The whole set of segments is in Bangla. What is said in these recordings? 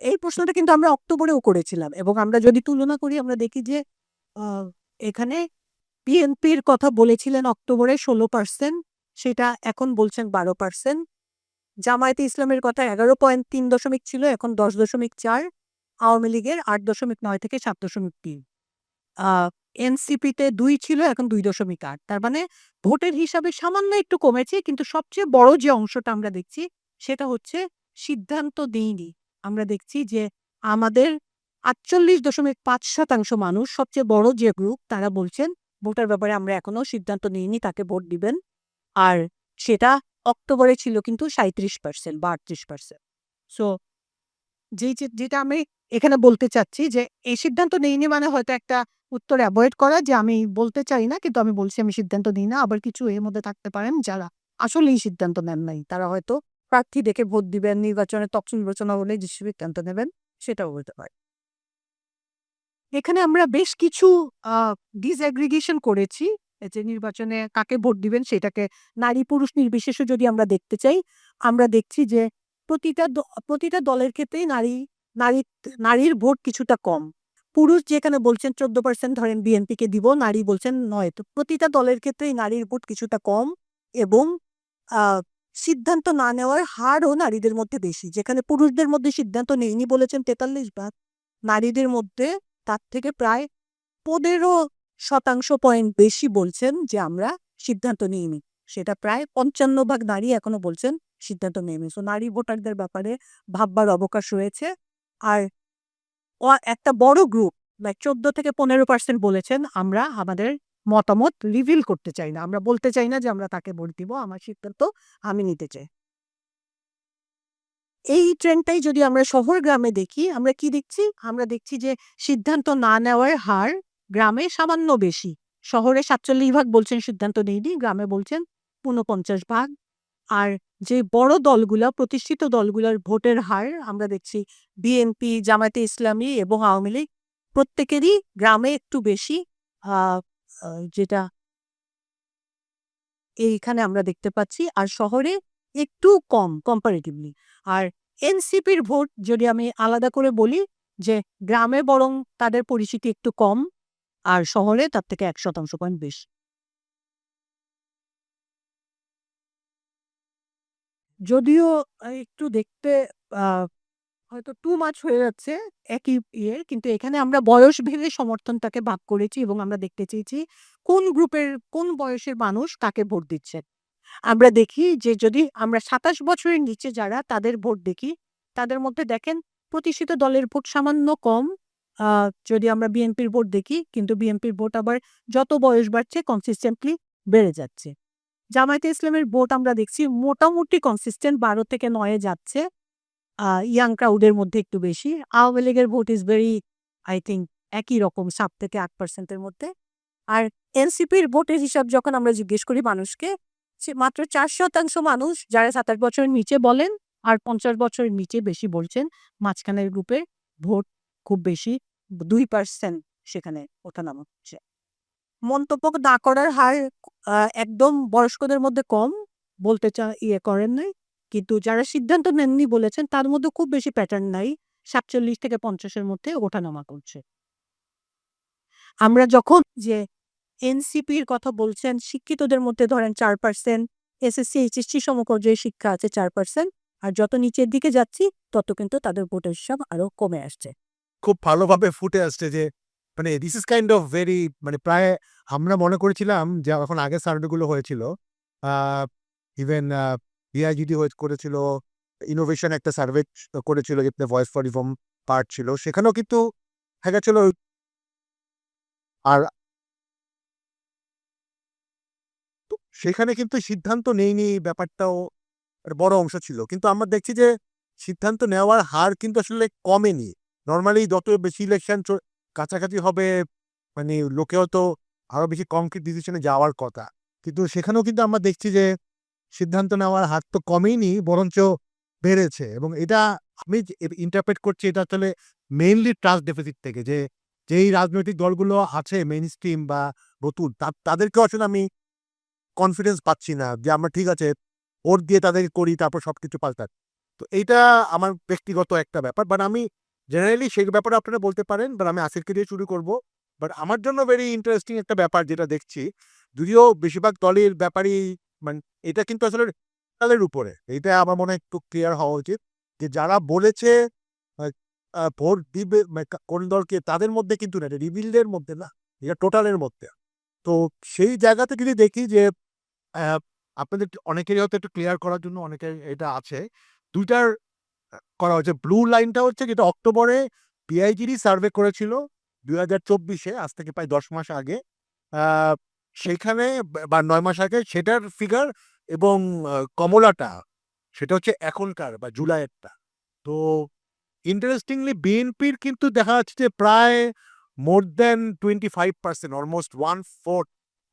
এই প্রশ্নটা কিন্তু আমরা অক্টোবরেও করেছিলাম এবং আমরা যদি তুলনা করি আমরা দেখি যে এখানে বিএনপির কথা বলেছিলেন অক্টোবরে 16%, সেটা এখন বলছেন 12%। জামায়াতে ইসলামের কথা 11.3 ছিল, এখন 10.4। আওয়ামী লীগের 8.9 থেকে 7.3। এনসিপিতে 2 ছিল, এখন 2.8। তার মানে ভোটের হিসাবে সামান্য একটু কমেছে, কিন্তু সবচেয়ে বড় যে অংশটা আমরা দেখছি সেটা হচ্ছে সিদ্ধান্ত নেইনি। আমরা দেখছি যে আমাদের 48.5% মানুষ, সবচেয়ে বড় যে গ্রুপ, তারা বলছেন ভোটার ব্যাপারে আমরা এখনো সিদ্ধান্ত নিইনি, তাকে ভোট দিবেন। আর সেটা অক্টোবরে ছিল কিন্তু 37% বা 38%। সো যেটা আমি এখানে বলতে চাচ্ছি যে এই সিদ্ধান্ত নেইনি মানে হয়তো একটা উত্তর অ্যাভয়েড করা, যে আমি বলতে চাই না কিন্তু আমি বলছি আমি সিদ্ধান্ত নিই না। আবার কিছু এর মধ্যে থাকতে পারেন যারা আসলেই সিদ্ধান্ত নেন নাই, তারা হয়তো প্রার্থী দেখে ভোট দিবেন, নির্বাচনে তফসিল বিবেচনা হলে যে সিদ্ধান্ত নেবেন সেটাও হতে পারে। এখানে আমরা বেশ কিছু ডিসএগ্রিগেশন করেছি, যে নির্বাচনে কাকে ভোট দিবেন সেটাকে নারী পুরুষ নির্বিশেষে যদি আমরা দেখতে চাই, আমরা দেখছি যে প্রতিটা দলের ক্ষেত্রেই নারী নারীর ভোট কিছুটা কম। পুরুষ যেখানে বলছেন 14% ধরেন বিএনপিকে দিব, নারী বলছেন 9। তো প্রতিটা দলের ক্ষেত্রেই নারীর ভোট কিছুটা কম এবং আহ, সিদ্ধান্ত না নেওয়ার হারও নারীদের মধ্যে বেশি। যেখানে পুরুষদের মধ্যে সিদ্ধান্ত নেইনি বলেছেন 43 ভাগ, নারীদের মধ্যে তার থেকে প্রায় 15% পয়েন্ট বেশি বলছেন যে আমরা সিদ্ধান্ত নিইনি। সেটা প্রায় 55 ভাগ নারী এখনো বলছেন সিদ্ধান্ত নেইনি। সো নারী ভোটারদের ব্যাপারে ভাববার অবকাশ রয়েছে। আর একটা বড় গ্রুপ, লাইক 14 থেকে 15% বলেছেন আমরা আমাদের মতামত রিভিল করতে চাই না, আমরা বলতে চাই না যে আমরা তাকে ভোট দিব, আমার সিদ্ধান্ত আমি নিতে চাই। এই ট্রেন্ডটাই যদি আমরা শহর গ্রামে দেখি, আমরা কি দেখছি? আমরা দেখছি যে সিদ্ধান্ত না নেওয়ার হার গ্রামে সামান্য বেশি। শহরে 47 ভাগ বলছেন সিদ্ধান্ত নেইনি, গ্রামে বলছেন 49 ভাগ। আর যে বড় দলগুলা, প্রতিষ্ঠিত দলগুলোর ভোটের হার আমরা দেখছি বিএনপি, জামায়াতে ইসলামী এবং আওয়ামী লীগ প্রত্যেকেরই গ্রামে একটু বেশি, যেটা এইখানে আমরা দেখতে পাচ্ছি, আর শহরে একটু কম কম্পারেটিভলি। আর এনসিপির ভোট যদি আমি আলাদা করে বলি, যে গ্রামে বরং তাদের পরিচিতি একটু কম, আর শহরে তার থেকে 1% পয়েন্ট বেশি। যদিও একটু দেখতে আহ, হয়তো টু মাচ হয়ে যাচ্ছে একই কিন্তু এখানে আমরা বয়স ভেদে সমর্থনটাকে ভাগ করেছি এবং আমরা দেখতে চেয়েছি কোন গ্রুপের কোন বয়সের মানুষ কাকে ভোট দিচ্ছে। আমরা দেখি যে যদি আমরা 27 বছরের নিচে যারা তাদের ভোট দেখি, তাদের মধ্যে দেখেন প্রতিষ্ঠিত দলের ভোট সামান্য কম। যদি আমরা বিএনপির ভোট দেখি, কিন্তু বিএনপির ভোট আবার যত বয়স বাড়ছে কনসিস্টেন্টলি বেড়ে যাচ্ছে। জামায়াতে ইসলামের ভোট আমরা দেখছি মোটামুটি কনসিস্টেন্ট 12 থেকে 9 যাচ্ছে, ইয়াং ক্রাউডের মধ্যে একটু বেশি। আওয়ামী লীগের vote is very, I think, একই রকম 7 থেকে 8%-এর মধ্যে। আর এনসিপির ভোটের হিসাব যখন আমরা জিজ্ঞেস করি মানুষকে, সে মাত্র 4% মানুষ যারা 27 বছরের নিচে বলেন, আর 50 বছরের নিচে বেশি বলছেন। মাঝখানের গ্রুপে ভোট খুব বেশি, 2% সেখানে ওঠানামা হচ্ছে। মন্তব্য না করার হার একদম বয়স্কদের মধ্যে কম, বলতে করেন নাই, কিন্তু যারা সিদ্ধান্ত নেননি বলেছেন তার মধ্যে খুব বেশি প্যাটার্ন নাই, 47 থেকে 50-এর মধ্যে ওঠানামা করছে। আমরা যখন যে এনসিপির কথা বলছেন, শিক্ষিতদের মধ্যে ধরেন 4%, এসএসসি এইচএসসি সমপর্যায়ে শিক্ষা আছে 4%, আর যত নিচের দিকে যাচ্ছি তত কিন্তু তাদের ভোটের হিসাব আরো কমে আসছে। খুব ভালোভাবে ফুটে আসছে যে মানে this is kind of very মানে প্রায় আমরা মনে করেছিলাম যে এখন আগের সার্ভেগুলো হয়েছিল, ইভেন বিআইজিডি করেছিল, ইনোভেশন একটা সার্ভে করেছিল যেখানে ভয়েস ফর রিফর্ম পার্ট ছিল, সেখানেও কিন্তু দেখা ছিল। আর তো সেখানে কিন্তু সিদ্ধান্ত নেয়নি ব্যাপারটাও একটা বড় অংশ ছিল, কিন্তু আমরা দেখছি যে সিদ্ধান্ত নেওয়ার হার কিন্তু আসলে কমেনি। নর্মালি যত বেশি ইলেকশন কাছাকাছি হবে, মানে লোকে হয়তো আরো বেশি কংক্রিট ডিসিশনে যাওয়ার কথা, কিন্তু সেখানেও কিন্তু আমরা দেখছি যে সিদ্ধান্ত নেওয়ার হার তো কমেনি, বরঞ্চ বেড়েছে। এবং এটা আমি ইন্টারপ্রেট করছি এটা আসলে মেইনলি ট্রাস্ট ডেফিসিট থেকে, যে যেই রাজনৈতিক দলগুলো আছে মেইন স্ট্রিম বা নতুন, তাদেরকেও আসলে আমি কনফিডেন্স পাচ্ছি না যে আমরা ঠিক আছে ভোট দিয়ে তাদের করি তারপর সবকিছু পাল্টাচ্ছি। তো এইটা আমার ব্যক্তিগত একটা ব্যাপার। বাট আমি জেনারেলি সেই ব্যাপারে আপনারা বলতে পারেন, বাট আমি আসিফকে দিয়ে শুরু করব। বাট আমার জন্য ভেরি ইন্টারেস্টিং একটা ব্যাপার যেটা দেখছি, যদিও বেশিরভাগ দলের ব্যাপারই মানে এটা কিন্তু আসলে দলের উপরে। এইটা আমার মনে হয় একটু ক্লিয়ার হওয়া উচিত যে যারা বলেছে আ আ ভোট দিবে কোন দলকে তাদের মধ্যে কিন্তু না, এটা রিভিলদের মধ্যে না, এটা টোটালের মধ্যে। তো সেই জায়গা থেকে যদি দেখি যে আ আপনাদের অনেকেরই হয়তো একটু ক্লিয়ার করার জন্য অনেকের এটা আছে। ২ টার করা হয়েছে। ব্লু লাইনটা হচ্ছে যেটা অক্টোবরে পিআইজিরই সার্ভে করেছিল ২০২৪ এ, আজ থেকে প্রায় ১০ মাস আগে। আ সেইখানে বা ৯ মাস আগে সেটার ফিগার, এবং কমলাটা সেটা হচ্ছে এখনকার বা জুলাইয়েরটা। তো ইন্টারেস্টিংলি বিএনপির কিন্তু দেখা যাচ্ছে যে প্রায় মোর দ্যান 25% অলমোস্ট 1/4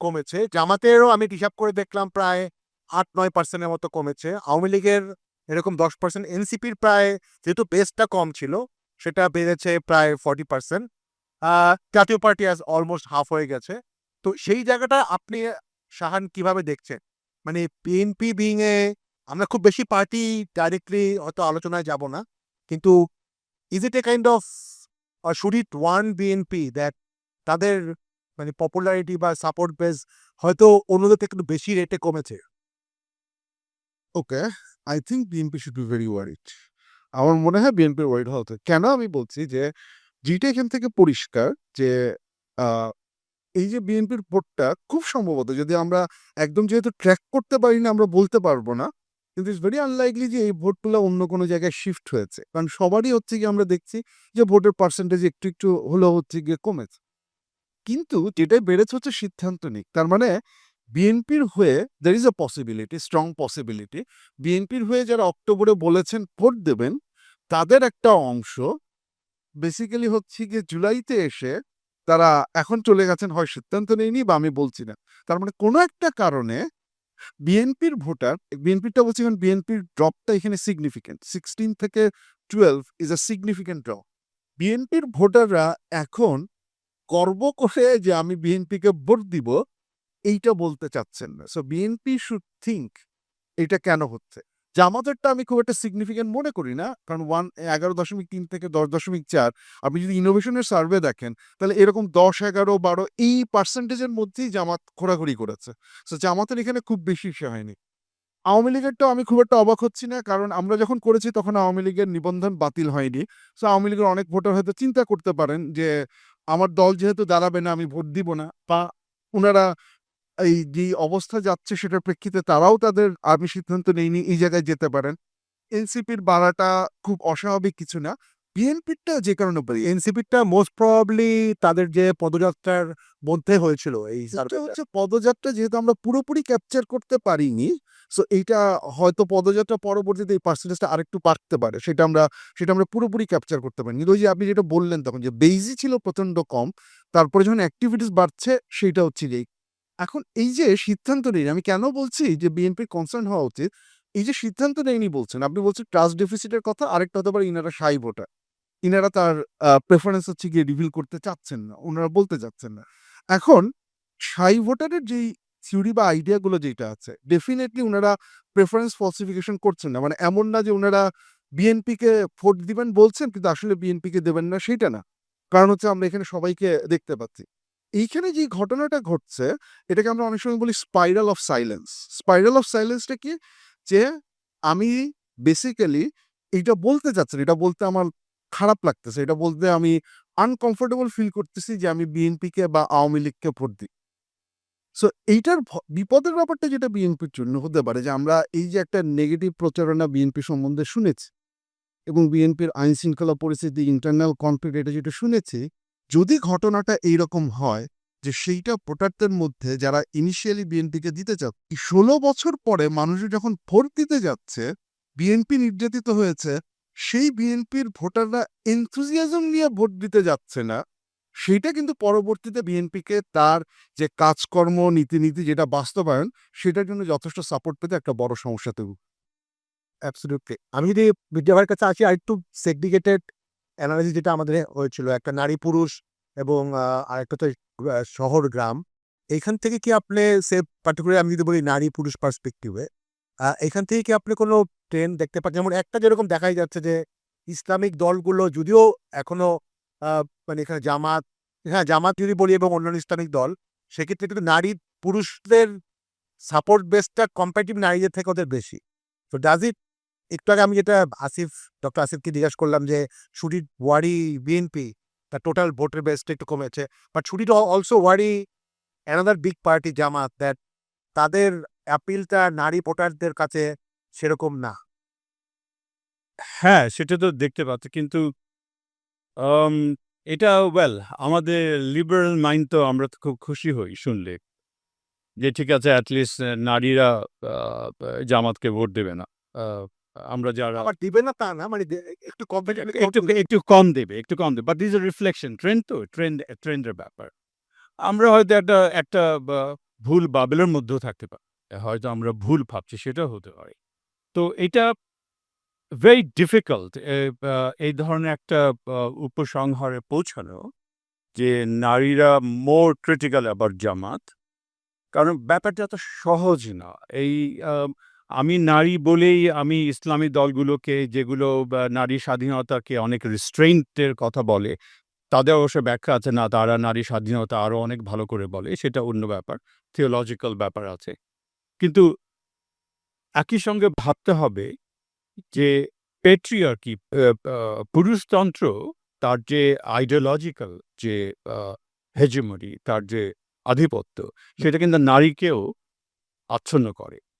কমেছে। জামাতেরও আমি হিসাব করে দেখলাম প্রায় ৮-৯% এর মতো কমেছে। আওয়ামী লীগের এরকম 10%, এনসিপির প্রায়, যেহেতু বেসটা কম ছিল, সেটা বেড়েছে প্রায় 40%। আ জাতীয় পার্টি অলমোস্ট হাফ হয়ে গেছে। তো সেই জায়গাটা আপনি শাহান কিভাবে দেখছেন? মানে বিএনপি বিইং এ, আমরা খুব বেশি পার্টি ডাইরেক্টলি হয়তো আলোচনায় যাব না। কিন্তু is it a kind of, or should it warn BNP that তাদের মানে পপুলারিটি বা সাপোর্ট বেস হয়তো অন্যদের থেকে একটু বেশি রেটে কমেছে? Okay, I think BNP should be very worried. আমার মনে হয় বিএনপির ওয়ারিড হওয়া উচিত। কেন আমি বলছি যে, যেটা এখান থেকে পরিষ্কার যে, আ এই যে বিএনপির ভোটটা খুব সম্ভবত, যদি আমরা একদম যেহেতু ট্র্যাক করতে পারি না, আমরা বলতে পারব না। কিন্তু ইটস ভেরি আনলাইকলি যে এই ভোটগুলা অন্য কোনো জায়গায় শিফট হয়েছে। কারণ সবারই হচ্ছে গিয়ে আমরা দেখছি যে ভোটের পার্সেন্টেজ একটু, একটু হলেও হচ্ছে গিয়ে কমেছে। কিন্তু যেটাই বেড়েছে হচ্ছে সিদ্ধান্ত নিক। তার মানে বিএনপির হয়ে there is a possibility, strong possibility, বিএনপির হয়ে যারা অক্টোবরে বলেছেন ভোট দেবেন, তাদের একটা অংশ বেসিক্যালি হচ্ছে গিয়ে জুলাইতে এসে তারা এখন চলে গেছেন, হয় সিদ্ধান্ত নেয়নি বা আমি বলছি না। তার মানে কোনো একটা কারণে বিএনপির ভোটার, বিএনপিরটা বলছি কারণ বিএনপির ড্রপটা এখানে সিগনিফিক্যান্ট। 16 থেকে 12 ইজ আ সিগনিফিক্যান্ট ড্রপ। বিএনপির ভোটাররা এখন গর্ব করে যে আমি বিএনপিকে ভোট দিব, এইটা বলতে চাচ্ছেন না। সো বিএনপি শুড থিংক এটা কেন হচ্ছে? জামাতেরটা আমি খুব একটা সিগনিফিক্যান্ট মনে করি না। কারণ 11.3 থেকে 10.4, আপনি যদি ইনোভেশনের সার্ভে দেখেন, তাহলে এরকম 10, 11, 12 এই পার্সেন্টেজের মধ্যেই জামাত ঘোরাঘুরি করেছে। সো জামাতের এখানে খুব বেশি ইসে হয়নি। আওয়ামী লীগেরটাও আমি খুব একটা অবাক হচ্ছি না। কারণ আমরা যখন করেছি তখন আওয়ামী লীগের নিবন্ধন বাতিল হয়নি। সো আওয়ামী লীগের অনেক ভোটার হয়তো চিন্তা করতে পারেন যে, আমার দল যেহেতু দাঁড়াবে না, আমি ভোট দিব না। বা উনারা এই যে অবস্থা যাচ্ছে সেটার প্রেক্ষিতে তারাও তাদের, আমি সিদ্ধান্ত নেইনি, এই জায়গায় যেতে পারেন। এনসিপির বাড়াটা খুব অস্বাভাবিক কিছু না। বিএনপিরটা যে কারণে বলি, এনসিপিটা মোস্ট প্রবাবলি তাদের যে পদযাত্রার মধ্যে হয়েছিল এই এটা সার্ভেটা। হচ্ছে পদযাত্রা যেহেতু আমরা পুরোপুরি ক্যাপচার করতে পারিনি, সো এইটা হয়তো পদযাত্রা পরবর্তীতে এই পার্সেন্টেজটা আরেকটু বাড়তে পারে। সেটা আমরা পুরোপুরি ক্যাপচার করতে পারিনি। কিন্তু ওই যে আপনি যেটা বললেন তখন যে বেইজই ছিল প্রচন্ড কম। তারপরে যখন অ্যাক্টিভিটিস বাড়ছে সেইটা হচ্ছে যে, এখন এই যে সিদ্ধান্ত নেই, আমি কেন বলছি যে বিএনপির কনসার্ন হওয়া উচিত? এই যে সিদ্ধান্ত নেয়নি বলছেন, আপনি বলছেন ট্রাস্ট ডেফিসিটের কথা, আরেকটা হতে পারে ইনারা সাই ভোটার। ইনারা তার প্রেফারেন্স হচ্ছে গিয়ে রিভিল করতে চাচ্ছেন না। উনারা বলতে চাচ্ছেন না। এখন সাই ভোটারের যেই থিওরি বা আইডিয়া গুলো যেটা আছে, ডেফিনিটলি উনারা প্রেফারেন্স ফলসিফিকেশন করছেন না। মানে এমন না যে উনারা বিএনপিকে ভোট দিবেন বলছেন কিন্তু আসলে বিএনপিকে দেবেন না, সেইটা না। কারণ হচ্ছে আমরা এখানে সবাইকে দেখতে পাচ্ছি। এইখানে যে ঘটনাটা ঘটছে, এটাকে আমরা অনেক সময় বলি spiral of silence. Spiral of সাইলেন্সটা কি? যে আমি বেসিক্যালি এইটা বলতে চাচ্ছি না, এটা বলতে আমার খারাপ লাগতেছে। এটা বলতে আমি আনকমফোর্টেবল ফিল করতেছি যে আমি বিএনপিকে বা আওয়ামী লীগকে ভোট দিই। সো এইটার বিপদের ব্যাপারটা যেটা বিএনপির জন্য হতে পারে যে, আমরা এই যে একটা নেগেটিভ প্রচারণা বিএনপি সম্বন্ধে শুনেছি এবং বিএনপির আইন শৃঙ্খলা পরিস্থিতি, ইন্টারনাল কনফ্লিক্ট, এটা যেটা শুনেছি, যদি ঘটনাটা এইরকম হয় যে সেইটা ভোটারদের মধ্যে যারা ইনিশিয়ালি বিএনপিকে দিতে চাচ্ছে, 16 বছর পরে মানুষ যখন ভোট দিতে যাচ্ছে, বিএনপি নির্যাতিত হয়েছে, সেই বিএনপির ভোটাররা এনথুজিয়াজম নিয়ে ভোট দিতে যাচ্ছে না, সেইটা কিন্তু পরবর্তীতে বিএনপিকে তার যে কাজকর্ম, নীতি যেটা বাস্তবায়ন, সেটার জন্য যথেষ্ট সাপোর্ট পেতে একটা বড় সমস্যা তৈরি। অ্যাবসলিউটলি। আমি যদি বিদ্যা ভাইয়ের কাছে আসি আরেকটু সেগ্রিগেটেড অ্যানালাইসিস যেটা আমাদের হয়েছিল, একটা নারী-পুরুষ এবং আরেকটা তো শহর-গ্রাম। এইখান থেকে কি আপনি পার্টিকুলারলি আমি যদি বলি নারী-পুরুষ পার্সপেক্টিভ এ, এখান থেকে কি আপনি কোনো ট্রেন্ড দেখতে পাচ্ছেন? যেমন একটা যেরকম দেখাই যাচ্ছে যে ইসলামিক দলগুলো যদিও এখনো আ মানে এখানে জামাত, হ্যাঁ, জামাত যদি বলি এবং অন্যান্য ইসলামিক দল, সেক্ষেত্রে কিন্তু নারী পুরুষদের সাপোর্ট বেসটা কম্পারেটিভ নারীদের থেকে ওদের বেশি। তো ডাজ ইট, একটু আগে আমি যেটা ডক্টর আসিফকে জিজ্ঞাসা করলাম যে শুড ইট ওয়ারি বিএনপি, তার টোটাল ভোটের বেসটা একটু কমেছে। But should it also worry another big party Jamaat that তাদের অ্যাপিলটা নারী ভোটারদের কাছে সেরকম না? হ্যাঁ, সেটা তো দেখতে পাচ্ছি। কিন্তু আম এটা আমাদের লিবারেল মাইন্ড তো আমরা তো খুব খুশি হই শুনলে। যে ঠিক আছে এট লিস্ট নারীরা আ জামাতকে ভোট দেবে না। আ আমরা যারা আবার দিবে না তা না, মানে একটু একটু কম দেবে, একটু কম দেবে। But this is a reflection, trend তো, ট্রেন্ডের ব্যাপার। আমরা হয়তো একটা বা ভুল বাবেলের মধ্যেও থাকতে পারি। হয়তো আমরা ভুল ভাবছি সেটাও হতে পারে। তো এটা ভেরি ডিফিকাল্ট এই ধরনের একটা আ উপসংহারে পৌঁছানো যে নারীরা মোর ক্রিটিক্যাল অ্যাবাউট জামাত। কারণ ব্যাপারটা এত সহজ না। এই আ আমি নারী বলেই আমি ইসলামী দলগুলোকে যেগুলো নারী স্বাধীনতাকে অনেক রিস্ট্রেইনট এর কথা বলে, তাদের অবশ্য ব্যাখ্যা আছে না তারা নারী স্বাধীনতা আরো অনেক ভালো করে বলে, সেটা অন্য ব্যাপার। থিওলজিক্যাল ব্যাপার আছে। কিন্তু একই সঙ্গে ভাবতে হবে যে পেট্রিয়ার্কি আ পুরুষতন্ত্র তার যে আইডিওলজিক্যাল যে আ হেজেমনি তার যে আধিপত্য সেটা কিন্তু নারীকেও আচ্ছন্ন করে।